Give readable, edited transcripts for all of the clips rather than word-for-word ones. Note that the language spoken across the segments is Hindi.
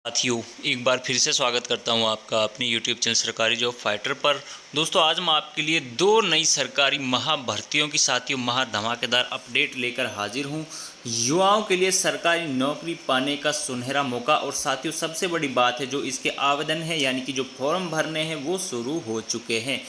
साथियों, एक बार फिर से स्वागत करता हूं आपका अपनी YouTube चैनल सरकारी जॉब फाइटर पर। दोस्तों, आज मैं आपके लिए दो नई सरकारी महाभर्तियों की साथियों धमाकेदार अपडेट लेकर हाजिर हूं। युवाओं के लिए सरकारी नौकरी पाने का सुनहरा मौका और साथियों सबसे बड़ी बात है जो इसके आवेदन है यानी कि जो फॉर्म भरने हैं वो शुरू हो चुके हैं।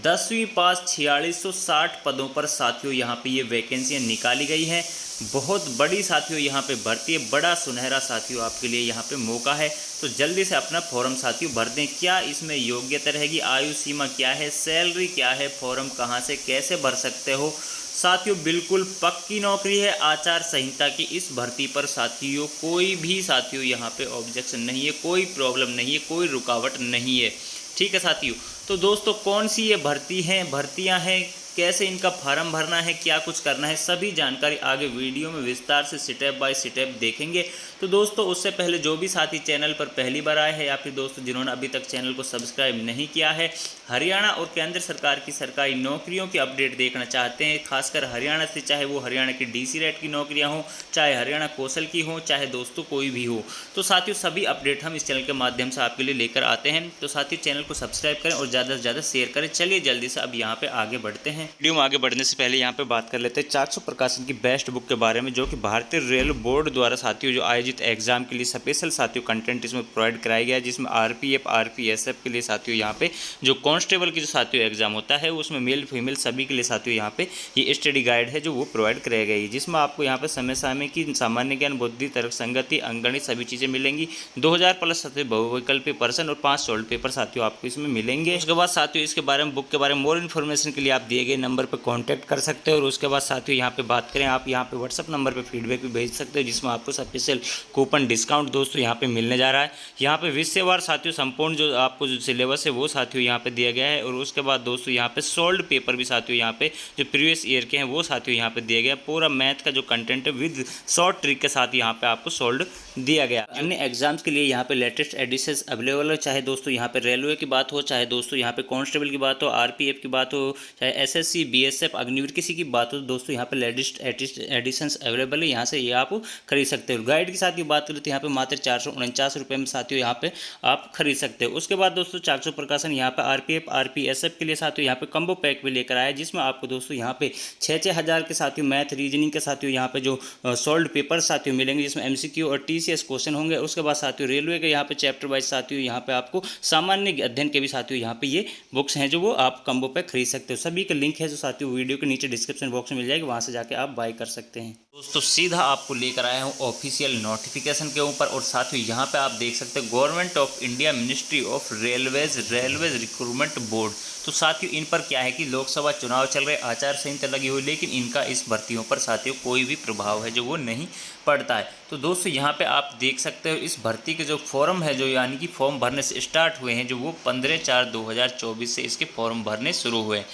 10वीं पास 4660 पदों पर साथियों यहाँ पे ये वैकेंसियाँ निकाली गई हैं। बहुत बड़ी साथियों यहाँ पे भर्ती है, बड़ा सुनहरा साथियों आपके लिए यहाँ पे मौका है। तो जल्दी से अपना फॉर्म साथियों भर दें। क्या इसमें योग्यता रहेगी, आयु सीमा क्या है, सैलरी क्या है, फॉर्म कहाँ से कैसे भर सकते हो साथियों। बिल्कुल पक्की नौकरी है। आचार संहिता की इस भर्ती पर साथियों कोई भी साथियों यहाँ पे ऑब्जेक्शन नहीं है, कोई प्रॉब्लम नहीं है, कोई रुकावट नहीं है। ठीक है साथियों। तो दोस्तों, कौन सी ये भर्तियां हैं, कैसे इनका फार्म भरना है, क्या कुछ करना है, सभी जानकारी आगे वीडियो में विस्तार से स्टेप बाय स्टेप देखेंगे। तो दोस्तों, उससे पहले जो भी साथी चैनल पर पहली बार आए हैं या फिर दोस्तों जिन्होंने अभी तक चैनल को सब्सक्राइब नहीं किया है, हरियाणा और केंद्र सरकार की सरकारी नौकरियों की अपडेट देखना चाहते हैं, खासकर हरियाणा से, चाहे वो हरियाणा की DC रेट की नौकरियाँ हों, चाहे हरियाणा कौशल की हों, चाहे दोस्तों कोई भी हो, तो साथियों सभी अपडेट हम इस चैनल के माध्यम से आपके लिए लेकर आते हैं। तो साथियों चैनल को सब्सक्राइब करें और ज़्यादा से ज़्यादा शेयर करें। चलिए जल्दी से अब यहाँ पे आगे बढ़ते हैं। वीडियो में आगे बढ़ने से पहले यहाँ पे बात कर लेते हैं 400 प्रकाशन की बेस्ट बुक के बारे में, जो कि भारतीय रेल बोर्ड द्वारा साथियों जो आयोजित एग्जाम के लिए स्पेशल साथियों कंटेंट इसमें प्रोवाइड कराया गया है, जिसमें RPF RPSF के लिए साथियों यहाँ पे जो कांस्टेबल की जो साथियों एग्जाम होता है उसमें मेल फीमेल सभी के लिए साथियों यहाँ पे ये स्टडी गाइड है जो वो प्रोवाइड कराई गई है, जिसमें आपको यहाँ पे समय समय की सामान्य ज्ञान, बुद्धि, तर्क संगति, अंकगणित सभी चीज़ें मिलेंगी। 2000 प्लस साथियों बहुविकल्पी प्रश्न और 5 सोल्ड पेपर साथियों आपको इसमें मिलेंगे। उसके बाद साथियों इसके बारे में, बुक के बारे में मोर इन्फॉर्मेशन के लिए आप दिए गए नंबर पर कॉन्टैक्ट कर सकते हो। और उसके बाद साथियों यहाँ पे बात करें, आप यहाँ पे व्हाट्सअप नंबर पे फीडबैक भी भेज सकते हो, जिसमें आपको स्पेशल कूपन डिस्काउंट दोस्तों यहाँ पे मिलने जा रहा है। यहाँ पे विषयवार साथियों संपूर्ण जो आपको जो सिलेबस है वो साथियों यहाँ पे दिया गया है। और उसके बाद दोस्तों यहाँ पे सोल्ड पेपर भी साथियों यहाँ पे जो प्रीवियस ईयर के हैं वो साथियों यहाँ पे दिया गया। पूरा मैथ का जो कंटेंट है विद शॉर्ट ट्रिक के साथ यहाँ पे आपको सोल्ड दिया गया। अन्य एग्जाम्स के लिए यहाँ पे लेटेस्ट एडिशंस अवेलेबल है, चाहे दोस्तों यहाँ पे रेलवे की बात हो, चाहे दोस्तों यहाँ पे कांस्टेबल की बात हो, RPF की बात हो, चाहे SSC BSF अग्निवीर किसी की बात हो, दोस्तों यहाँ पे लेटेस्ट एडिशंस अवेलेबल है, यहाँ से ये आप खरीद सकते हो। गाइड की साथ बात करें तो यहाँ पे मात्र 449 रुपये में साथियों यहाँ पे आप खरीद सकते हो। उसके बाद दोस्तों 400 प्रकाशन यहाँ पे RPF RPSF के लिए साथियों यहाँ पे कम्बो पैक भी लेकर आया है, जिसमें आपको दोस्तों यहाँ पे 6-6 हज़ार के साथियों मैथ रीजनिंग के साथियों यहाँ पे जो सोल्ड पेपर साथियों मिलेंगे, जिसमें MCQ और TCS क्वेश्चन होंगे। उसके बाद साथियों रेलवे के यहाँ पे चैप्टर वाइज साथियों यहाँ पे आपको सामान्य अध्ययन के भी साथियों यहाँ पे ये बुक्स हैं जो वो आप कम्बो पैक खरीद सकते हो। सभी का लिंक है जो साथियों वीडियो के नीचे डिस्क्रिप्शन बॉक्स में मिल जाएगी, वहाँ से जाके आप बाय कर सकते हैं। दोस्तों सीधा आपको लेकर आया हूँ ऑफिशियल नोटिफिकेशन के ऊपर, और साथियों यहाँ पे आप देख सकते हैं government of India ministry of railways recruitment board. तो साथियों इन पर क्या है कि लोकसभा चुनाव चल रहे, आचार संहिता लगी हुई, लेकिन इनका इस भर्तियों पर साथियों कोई भी प्रभाव है जो वो नहीं पड़ता है। तो दोस्तों यहाँ पे आप देख सकते हो इस भर्ती के जो फॉर्म है जो यानी कि फॉर्म भरने से स्टार्ट हुए हैं, जो वो 15/4/2024 से इसके फॉर्म भरने शुरू हुए हैं,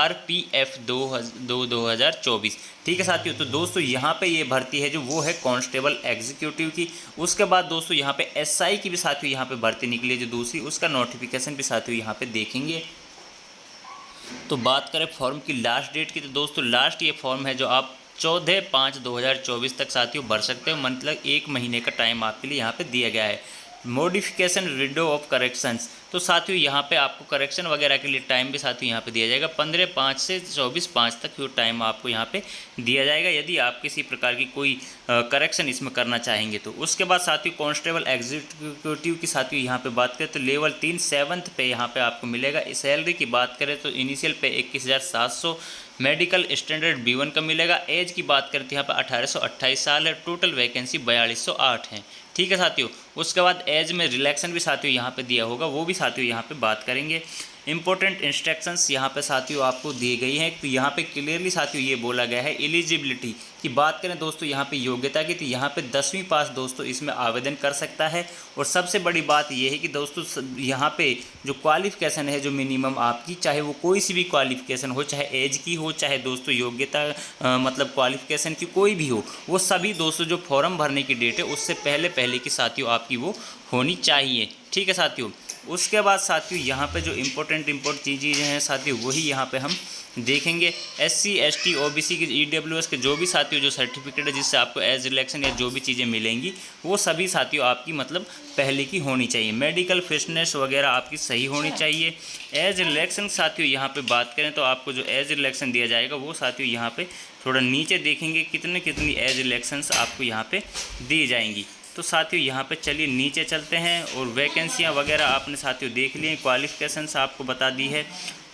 RPF 2024। ठीक है साथियों। तो दोस्तों यहाँ पे ये भर्ती है जो वो है कांस्टेबल एग्जीक्यूटिव की। उसके बाद दोस्तों यहाँ पे SI की भी साथियों यहाँ पे भर्ती निकली है जो दूसरी, उसका नोटिफिकेशन भी साथियों यहाँ पे देखेंगे। तो बात करें फॉर्म की लास्ट डेट की, तो दोस्तों लास्ट ये फॉर्म है जो आप 14/5/2024 तक साथियों भर सकते हो, मतलब 1 महीने का टाइम आपके लिए यहाँ पे दिया गया है। मॉडिफिकेशन विंडो ऑफ करेक्शंस, तो साथियों यहाँ पे आपको करेक्शन वगैरह के लिए टाइम भी साथियों यहाँ पे दिया जाएगा। 15/5 से 24/5 तक ये टाइम आपको यहाँ पे दिया जाएगा, यदि आप किसी प्रकार की कोई करेक्शन इसमें करना चाहेंगे तो। उसके बाद साथियों कांस्टेबल एग्जीक्यूटिव की साथियों यहाँ पे बात करें तो लेवल 3 7th पे यहाँ पे आपको मिलेगा। सैलरी की बात करें तो इनिशियल पे 21,700, मेडिकल स्टैंडर्ड B1 का मिलेगा। एज की बात करते हैं यहाँ पर 1828 साल है। टोटल वैकेंसी 4208 है। ठीक है साथियों। उसके बाद एज में रिलैक्सन भी साथियों यहाँ पे दिया होगा, वो भी साथियों यहाँ पे बात करेंगे। इंपॉर्टेंट इंस्ट्रक्शंस यहाँ पे साथियों आपको दी गई हैं। तो यहाँ पे क्लियरली साथियों ये बोला गया है एलिजिबिलिटी की बात करें दोस्तों यहाँ पे योग्यता की, तो यहाँ पे 10वीं पास दोस्तों इसमें आवेदन कर सकता है। और सबसे बड़ी बात ये है कि दोस्तों यहाँ पे जो क्वालिफिकेशन है जो मिनिमम आपकी, चाहे वो कोई सी भी क्वालिफिकेशन हो, चाहे एज की हो, चाहे दोस्तों योग्यता मतलब क्वालिफिकेशन की कोई भी हो, वो सभी दोस्तों जो फॉर्म भरने की डेट है उससे पहले की साथियों आपकी वो होनी चाहिए। ठीक है साथियों। उसके बाद साथियों यहाँ पे जो इम्पोर्टेंट चीज़ें हैं साथियों वही यहाँ पे हम देखेंगे। SC ST OBC के EWS के जो भी साथियों जो सर्टिफिकेट है जिससे आपको एज इलेक्शन या जो भी चीज़ें मिलेंगी वो सभी साथियों आपकी मतलब पहले की होनी चाहिए। मेडिकल फिटनेस वगैरह आपकी सही होनी चाहिए। एज इलेक्शन साथियों यहाँ पे बात करें तो आपको जो एज इलेक्शन दिया जाएगा वो साथियों यहाँ पे थोड़ा नीचे देखेंगे कितनी एज इलेक्शंस आपको यहाँ पे दी जाएंगी। तो साथियों यहाँ पे चलिए नीचे चलते हैं और वैकेंसियाँ वगैरह आपने साथियों देख ली हैं। क्वालिफिकेशंस आपको बता दी है।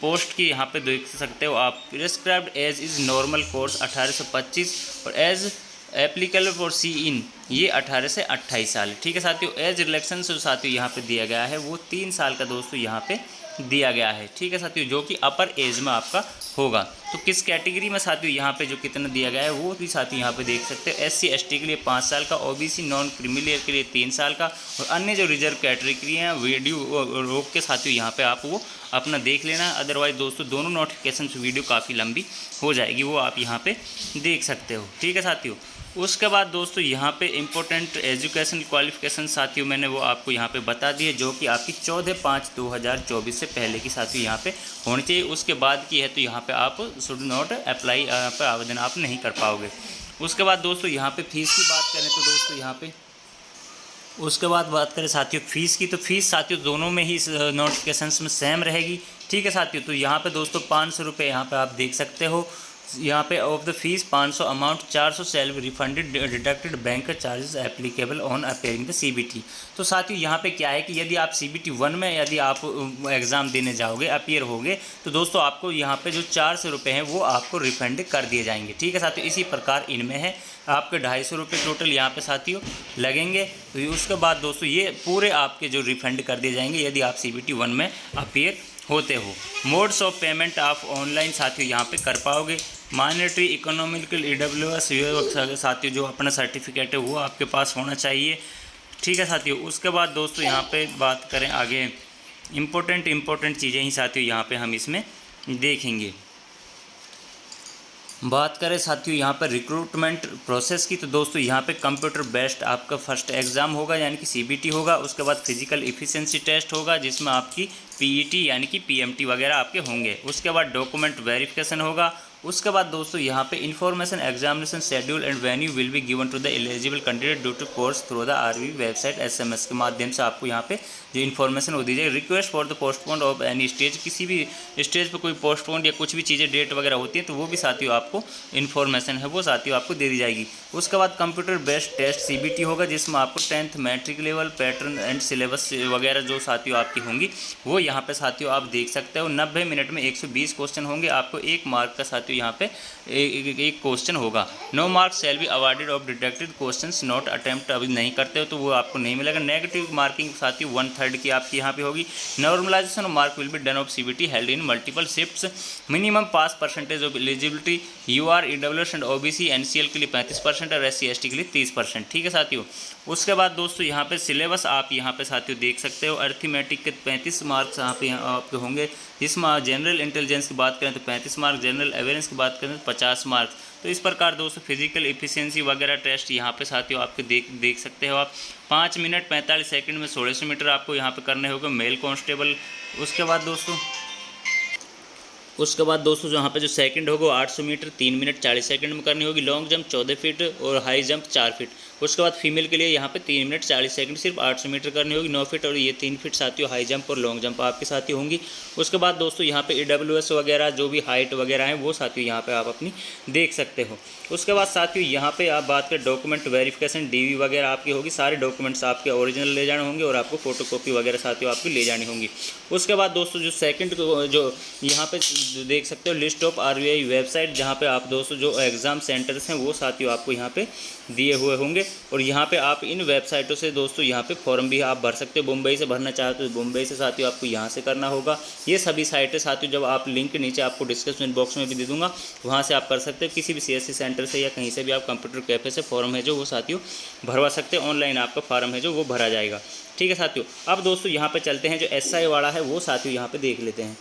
पोस्ट की यहाँ पे देख सकते हो आप। Prescribed age is normal course 18 से 25 और age applicable for CEN ये 18 से 28 साल। ठीक है साथियों। एज इलेक्शन जो साथियों यहाँ पे दिया गया है वो 3 साल का दोस्तों यहाँ पे दिया गया है। ठीक है साथियों, जो कि अपर एज में आपका होगा। तो किस कैटेगरी में साथियों यहाँ पे जो कितना दिया गया है वो भी साथियों यहाँ पे देख सकते हो। SC ST के लिए 5 साल का, OBC नॉन क्रीमी के लिए 3 साल का और अन्य जो रिजर्व कैटेगरी हैं वीडियो रोक के साथियों यहाँ पे आप वो अपना देख लेना। अदरवाइज़ दोस्तों दोनों नोटिफिकेशन वीडियो काफ़ी लंबी हो जाएगी, वो आप यहाँ पे देख सकते हो। ठीक है साथियों। उसके बाद दोस्तों यहाँ पे इम्पोर्टेंट एजुकेशन क्वालिफिकेशन साथियों मैंने वो आपको यहाँ पे बता दी है, जो कि आपकी 14/5/2024 से पहले की साथियों यहाँ पे होनी चाहिए। उसके बाद की है तो यहाँ पे आप शुड नॉट अप्लाई, यहाँ पे आवेदन आप नहीं कर पाओगे। उसके बाद दोस्तों यहाँ पे फीस की बात करें तो दोस्तों यहाँ पे उसके बाद बात करें साथियों फीस की, तो फीस साथियों दोनों में ही नोटिफिकेशंस में सेम रहेगी। ठीक है साथियों। तो यहाँ पे दोस्तों 500 रुपये यहाँ पे आप देख सकते हो। यहाँ पे of the fees 500 amount 400 self refunded deducted bank charges applicable on appearing the CBT। तो साथियों यहाँ पे क्या है कि यदि आप CBT 1 में यदि आप एग्ज़ाम देने जाओगे, अपीयर होगे, तो दोस्तों आपको यहाँ पे जो 400 रुपये हैं वो आपको रिफंड कर दिए जाएंगे। ठीक है साथियों। इसी प्रकार इनमें है आपके 250 रुपये टोटल यहाँ पे साथियों लगेंगे। तो उसके बाद दोस्तों ये पूरे आपके जो रिफंड कर दिए जाएंगे यदि आप CBT 1 में अपीयर होते हो। मोड्स ऑफ पेमेंट आप ऑनलाइन साथियों यहाँ पे कर पाओगे। माइनॉरिटी इकोनॉमिकल EWS साथियों जो अपना सर्टिफिकेट है वो आपके पास होना चाहिए। ठीक है साथियों। उसके बाद दोस्तों यहाँ पे बात करें आगे इम्पोर्टेंट चीज़ें ही साथियों यहाँ पे हम इसमें देखेंगे। बात करें साथियों यहाँ पर रिक्रूटमेंट प्रोसेस की, तो दोस्तों यहाँ पे कंप्यूटर बेस्ड आपका फर्स्ट एग्ज़ाम होगा यानी कि CBT होगा। उसके बाद फिजिकल इफ़िशिएंसी टेस्ट होगा जिसमें आपकी PET यानी कि PMT वगैरह आपके होंगे। उसके बाद डॉक्यूमेंट वेरिफिकेशन होगा। उसके बाद दोस्तों यहाँ पे information examination schedule and venue will be given to the eligible candidate due to course through the RV website SMS के माध्यम से आपको यहाँ पे जो इन्फॉर्मेशन हो दी जाएगी। Request for the postpone of any stage, किसी भी स्टेज पर कोई पोस्टपोन या कुछ भी चीज़ें डेट वगैरह होती हैं तो वो भी साथियों आपको इन्फॉर्मेशन है वो साथियों आपको दे दी जाएगी। उसके बाद कंप्यूटर बेस्ड टेस्ट CBT होगा जिसमें आपको 10th matric level pattern and syllabus वगैरह जो साथियों आपकी होंगी वो यहाँ पे साथियों आप देख सकते हो। 90 मिनट में 120 क्वेश्चन होंगे। आपको 1 मार्क का साथियों यहाँ पे एक क्वेश्चन होगा। No marks shall be awarded of deducted questions not attempt, अभी नहीं करते हो तो वो आपको नहीं मिलेगा। नेगेटिव मार्किंग साथियों 1/3 की आपकी यहाँ पे होगी। Normalisation of mark will be done of CBT held in multiple shifts. Minimum pass percentage of eligibility UR EWS एंड OBC NCL के लिए 35% और SC ST के लिए 30%। ठीक है साथियों। उसके बाद दोस्तों यहाँ पे सिलेबस आप यहाँ पे साथियों देख सकते हो। अर्थमेटिक के 35 मार्क्स यहाँ पे आपके होंगे, जिसमें जनरल इंटेलिजेंस की बात करें तो 35 मार्क्स, जनरल अवेयरनेस की बात करें तो 50 मार्क्स। तो इस प्रकार दोस्तों फिजिकल इफिशिएंसी वगैरह टेस्ट यहाँ पे साथियों आपके देख सकते हो आप। 5 मिनट 45 सेकंड में 1600 मीटर आपको यहाँ पे करने होंगे मेल कांस्टेबल। उसके बाद दोस्तों जो यहाँ पे जो सेकंड होगा 800 मीटर 3 मिनट 40 सेकंड में करनी होगी। लॉन्ग जंप 14 फीट और हाई जंप 4 फीट। उसके बाद फीमेल के लिए यहाँ पे 3 मिनट 40 सेकंड सिर्फ 800 मीटर करनी होगी। 9 फीट और ये 3 फीट साथियों हाई जंप और लॉन्ग जंप आपके साथियों होंगी। उसके बाद दोस्तों यहाँ पे EWS वगैरह जो भी हाइट वगैरह हैं वो साथियों यहाँ पे आप अपनी देख सकते हो। उसके बाद साथियों यहाँ पे आप बात करें डॉक्यूमेंट वेरिफिकेशन DV वगैरह आपकी होगी। सारे डॉक्यूमेंट्स आपके ओरिजिनल ले जाने होंगे और आपको फोटोकॉपी वगैरह साथियों आपकी ले जानी होंगी। उसके बाद दोस्तों जो सेकंड जो यहाँ पे देख सकते हो लिस्ट ऑफ RBI वेबसाइट, जहाँ पे आप दोस्तों जो एग्ज़ाम सेंटर्स हैं वो साथियों आपको यहाँ पे दिए हुए होंगे और यहाँ पे आप इन वेबसाइटों से दोस्तों यहाँ पे फॉर्म भी आप भर सकते हो। मुंबई से भरना चाहते हो मुंबई से साथियों आपको यहाँ से करना होगा। ये सभी साइटें साथियों जब आप लिंक नीचे आपको डिस्क्रिप्शन बॉक्स में भी दे दूँगा, वहाँ से आप कर सकते हो। किसी भी CSC सेंटर से या कहीं से भी आप कंप्यूटर कैफे से फॉर्म है जो वो साथियों भरवा सकते हो। ऑनलाइन आपका फॉर्म है जो वो भरा जाएगा। ठीक है साथियों। अब दोस्तों यहाँ पर चलते हैं जो SI वाला है वो साथियों यहाँ पर देख लेते हैं।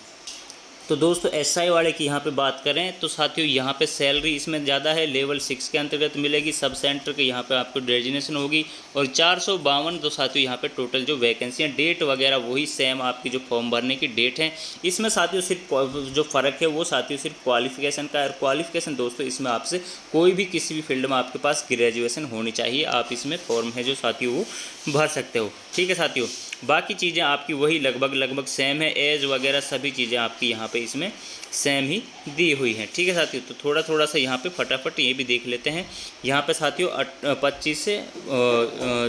तो दोस्तों एसआई वाले की यहाँ पे बात करें तो साथियों यहाँ पे सैलरी इसमें ज़्यादा है, लेवल 6 के अंतर्गत मिलेगी। सब सेंटर के यहाँ पे आपको डेजिग्नेशन होगी और 452 तो साथियों यहाँ पे टोटल जो वैकेंसियाँ, डेट वगैरह वही सेम आपकी जो फॉर्म भरने की डेट है। इसमें साथियों सिर्फ जो फ़र्क है वो साथियों सिर्फ क्वालिफिकेशन का है। और क्वालिफिकेशन दोस्तों इसमें आपसे कोई भी किसी भी फील्ड में आपके पास ग्रेजुएशन होनी चाहिए, आप इसमें फॉर्म है जो साथियों वो भर सकते हो। ठीक है साथियों, बाकी चीज़ें आपकी वही लगभग सेम है, एज वगैरह सभी चीज़ें आपकी यहाँ पे इसमें सेम ही दी हुई हैं। ठीक है साथियों, तो थोड़ा सा यहाँ पे फटाफट ये भी देख लेते हैं। यहाँ पे साथियों 25 से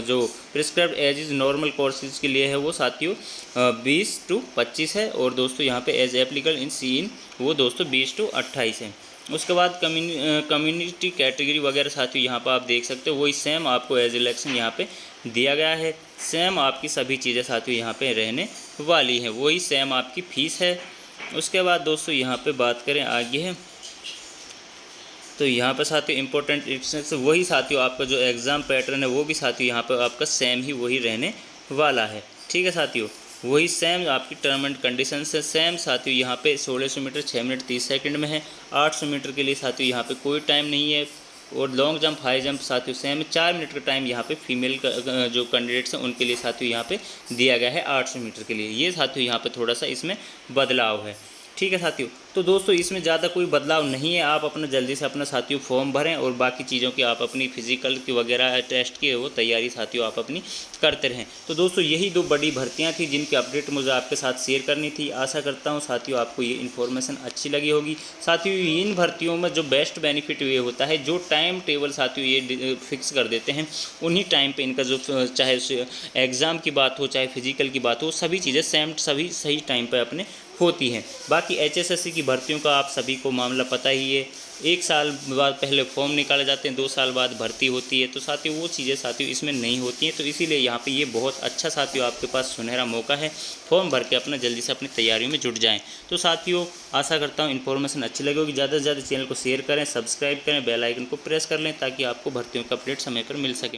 जो prescribed age is normal courses के लिए है वो साथियों 20 to 25 है। और दोस्तों यहाँ पे एज एप्लीकेबल इन सीन वो दोस्तों 20 to 28 है। उसके बाद कम्युनिटी कैटेगरी वगैरह साथियों यहाँ पर आप देख सकते हो वही सेम आपको एज इलेक्शन यहाँ पे दिया गया है। सेम आपकी सभी चीज़ें साथियों यहाँ पे रहने वाली हैं, वही सेम आपकी फ़ीस है। उसके बाद दोस्तों यहाँ पे बात करें आगे है तो यहाँ पर साथियों इंपॉर्टेंट इंस्ट्रक्शन वही साथियों आपका जो एग्ज़ाम पैटर्न है वो भी साथियों यहाँ पर आपका सेम ही वही रहने वाला है। ठीक है साथियों, वही सेम आपकी टर्म एंड कंडीशन से सेम साथियों यहाँ पे 1600 मीटर 6 मिनट 30 सेकंड में है। 800 मीटर के लिए साथियों यहाँ पे कोई टाइम नहीं है। और लॉन्ग जंप हाई जंप साथियों सेम 4 मिनट का टाइम यहाँ पे फीमेल जो कैंडिडेट्स हैं उनके लिए साथियों यहाँ पे दिया गया है 800 मीटर के लिए। ये साथियों यहाँ पे थोड़ा सा इसमें बदलाव है। ठीक है साथियों, तो दोस्तों इसमें ज़्यादा कोई बदलाव नहीं है। आप अपना जल्दी से अपना साथियों फॉर्म भरें और बाकी चीज़ों की आप अपनी फिजिकल की वगैरह टेस्ट की वो तैयारी साथियों आप अपनी करते रहें। तो दोस्तों यही 2 बड़ी भर्तियां थी जिनकी अपडेट मुझे आपके साथ शेयर करनी थी। आशा करता हूं साथियों आपको ये इन्फॉर्मेशन अच्छी लगी होगी। साथियों इन भर्तियों में जो बेस्ट बेनिफिट ये होता है, जो टाइम टेबल साथियों ये फिक्स कर देते हैं उन्हीं टाइम पर इनका जो चाहे एग्ज़ाम की बात हो चाहे फिजिकल की बात हो सभी चीज़ें सेम सभी सही टाइम पर अपने होती हैं। बाकी एचएसएससी की भर्तियों का आप सभी को मामला पता ही है, 1 साल बाद पहले फॉर्म निकाले जाते हैं, 2 साल बाद भर्ती होती है। तो साथियों वो चीज़ें साथियों इसमें नहीं होती हैं। तो इसीलिए यहाँ पे ये बहुत अच्छा साथियों आपके पास सुनहरा मौका है, फॉर्म भर के अपना जल्दी से अपनी तैयारियों में जुट जाएँ। तो साथियों आशा करता हूँ इन्फॉर्मेशन अच्छी लगी होगी। ज़्यादा से ज़्यादा चैनल को शेयर करें, सब्सक्राइब करें, बेल आइकन को प्रेस कर लें ताकि आपको भर्तियों का अपडेट समय पर मिल सके।